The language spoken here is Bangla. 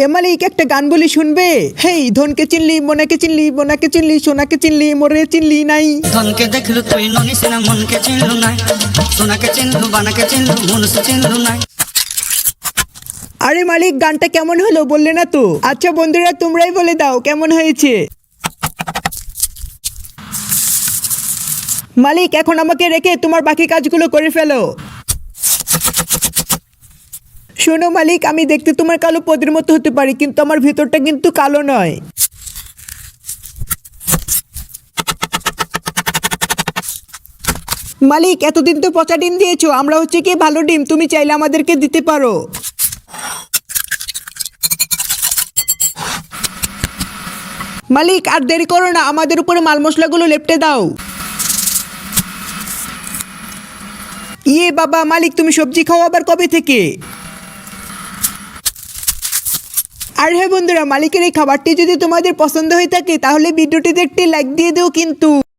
এ মালিক একটা গান বলি শুনবে? হেই ধনকে চিনলি, মোনাকে চিনলি, মোনাকে চিনলি, সোনাকে চিনলি, মোরে চিনলি নাই। ধনকে দেখলু তুই ননিস না, মনকে চিনলু নাই, সোনাকে চিনলু, বানাকে চিনলু, মনুষ চিনলু নাই। আরে মালিক গানটা কেমন হলো বললে না তো? আচ্ছা বন্ধুরা তোমরাই বলে দাও কেমন হয়েছে। মালিক এখন আমাকে রেখে তোমার বাকি কাজগুলো করে ফেলো। শোনো মালিক, আমি দেখতে তোমার কালো পদের মতো হতে পারি, কিন্তু আমার ভেতরটা কিন্তু কালো নয়। মালিক এতদিন তো পচা ডিম দিয়েছো, আমরা হচ্ছে কি ভালো ডিম, তুমি চাইলে আমাদেরকে দিতে পারো। মালিক আর দেরি করো না, আমাদের উপরে মাল মশলাগুলো লেপটে দাও। ইয়ে বাবা মালিক, তুমি সবজি খাও আবার কবে থেকে? আর হ্যাঁ বন্ধুরা, মালিকের এই খাবারটি যদি তোমাদের পছন্দ হয়ে থাকে তাহলে ভিডিওটিতে একটি লাইক দিয়ে দিও কিন্তু।